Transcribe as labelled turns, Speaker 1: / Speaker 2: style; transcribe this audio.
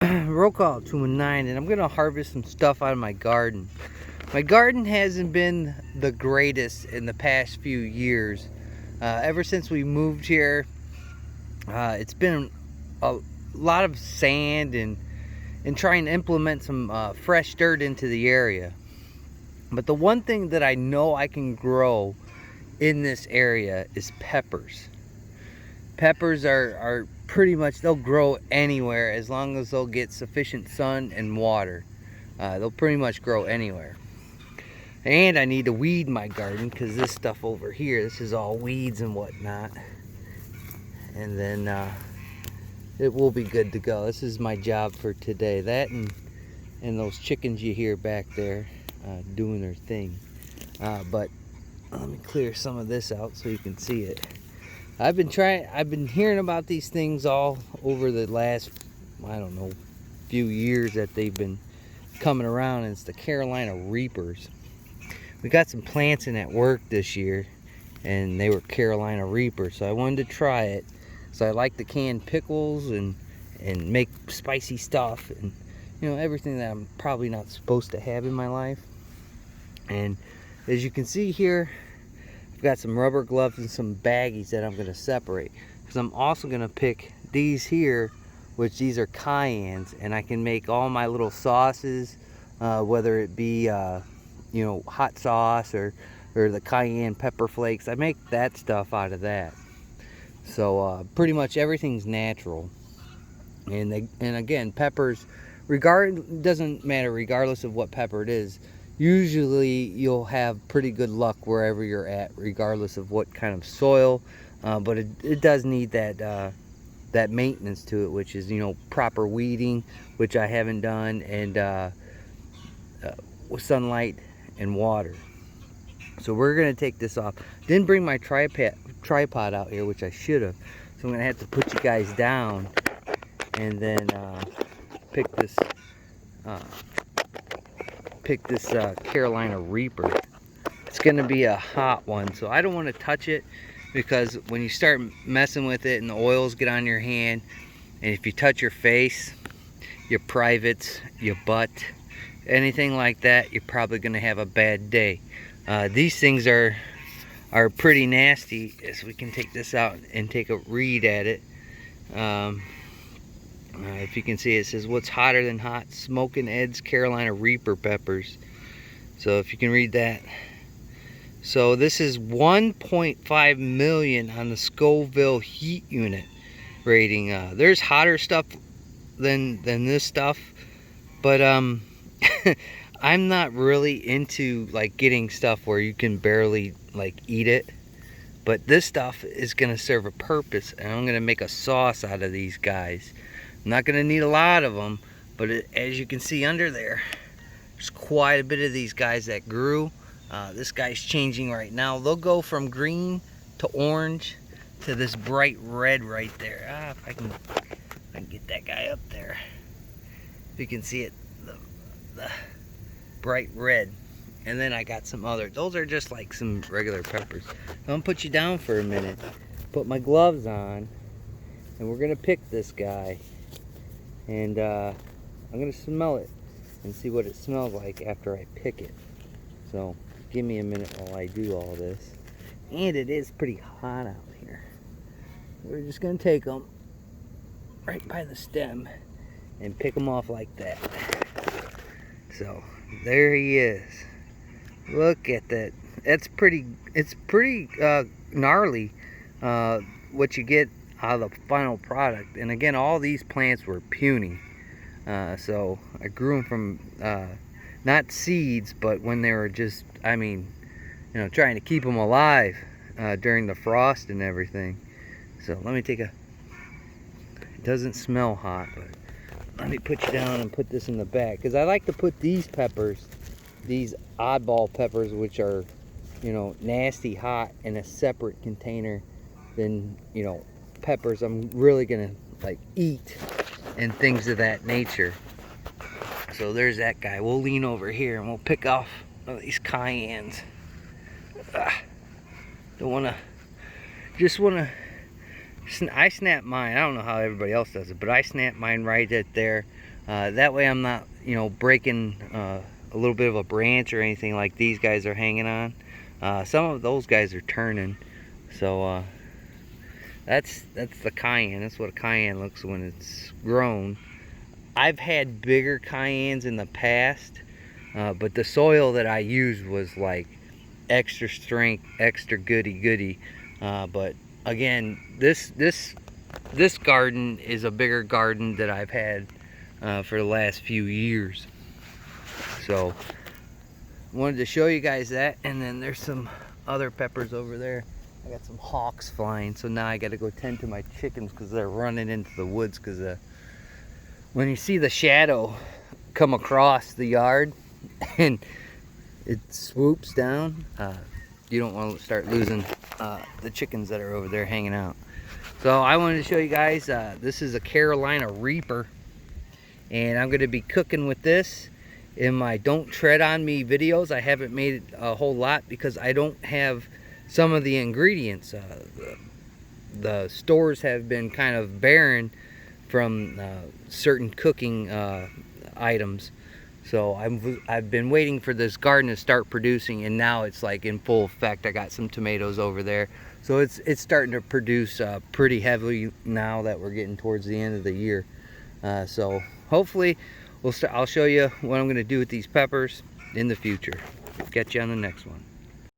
Speaker 1: Roll call 219, and I'm gonna harvest some stuff out of my garden. My garden hasn't been the greatest in the past few years. Ever since we moved here, it's been a lot of sand and trying to implement some fresh dirt into the area. But the one thing that I know I can grow in this area is peppers. Peppers are pretty much, they'll grow anywhere as long as they'll get sufficient sun and water. They'll pretty much grow anywhere. And I need to weed my garden because this stuff over here, this is all weeds and whatnot. And then it will be good to go. This is my job for today. That and those chickens you hear back there doing their thing. But let me clear some of this out so you can see it. I've been hearing about these things all over the last, I don't know, few years that they've been coming around, and it's the Carolina Reapers. We got some plants in at work this year, and they were Carolina Reapers, so I wanted to try it. So I like to can pickles and make spicy stuff, and you know, everything that I'm probably not supposed to have in my life. And as you can see here, I've got some rubber gloves and some baggies that I'm going to separate, because I'm also going to pick these here, which these are cayennes, and I can make all my little sauces, whether it be you know, hot sauce or the cayenne pepper flakes. I make that stuff out of that. So pretty much everything's natural. And again, peppers, doesn't matter regardless of what pepper it is. Usually you'll have pretty good luck wherever you're at, regardless of what kind of soil. But it does need that maintenance to it, which is, you know, proper weeding, which I haven't done, and with sunlight and water. So we're gonna take this off. Didn't bring my tripod out here, which I should have. So I'm gonna have to put you guys down and then pick this Carolina Reaper. It's gonna be a hot one, so I don't want to touch it, because when you start messing with it and the oils get on your hand, and if you touch your face, your privates, your butt, anything like that, you're probably gonna have a bad day. These things are pretty nasty. As we can take this out and take a read at it. If you can see, it says, "What's hotter than hot? Smoking Ed's Carolina Reaper peppers." So if you can read that. So this is 1.5 million on the Scoville heat unit rating. There's hotter stuff than this stuff, but I'm not really into like getting stuff where you can barely like eat it. But this stuff is gonna serve a purpose, and I'm gonna make a sauce out of these guys. I'm not gonna need a lot of them, but as you can see under there, there's quite a bit of these guys that grew. This guy's changing right now. They'll go from green to orange to this bright red right there. If I can get that guy up there. If you can see it, the bright red. And then I got some other, those are just like some regular peppers. I'm gonna put you down for a minute, put my gloves on, and we're gonna pick this guy. And I'm gonna smell it and see what it smells like after I pick it. So give me a minute while I do all this. And it is pretty hot out here. We're just gonna take them right by the stem and pick them off like that. So there he is. Look at that. It's pretty gnarly what you get out of the final product. And again, all these plants were puny. So I grew them from not seeds, but when they were just, I mean, you know, trying to keep them alive during the frost and everything. So let me take a, it doesn't smell hot, but let me put you down and put this in the bag, because I like to put these peppers, these oddball peppers, which are, you know, nasty hot, in a separate container than, you know, peppers I'm really gonna like eat and things of that nature. So there's that guy. We'll lean over here and we'll pick off one of these cayennes. Don't wanna, just wanna, I snap mine. I don't know how everybody else does it, but I snap mine right at there That way I'm not, you know, breaking a little bit of a branch or anything like these guys are hanging on. Some of those guys are turning. So that's the cayenne. That's what a cayenne looks when it's grown. I've had bigger cayennes in the past, but the soil that I used was like extra strength, extra goody. But again, this garden is a bigger garden that I've had for the last few years. So wanted to show you guys that. And then there's some other peppers over there. I got some hawks flying, so now I got to go tend to my chickens because they're running into the woods. Because when you see the shadow come across the yard and it swoops down, you don't want to start losing the chickens that are over there hanging out. So I wanted to show you guys, this is a Carolina Reaper, and I'm going to be cooking with this in my Don't Tread on Me videos. I haven't made a whole lot because I don't have some of the ingredients. The stores have been kind of barren from certain cooking items. So I've been waiting for this garden to start producing, and now it's like in full effect. I got some tomatoes over there, so it's starting to produce pretty heavily now that we're getting towards the end of the year. So hopefully I'll show you what I'm going to do with these peppers in the future. Catch you on the next one.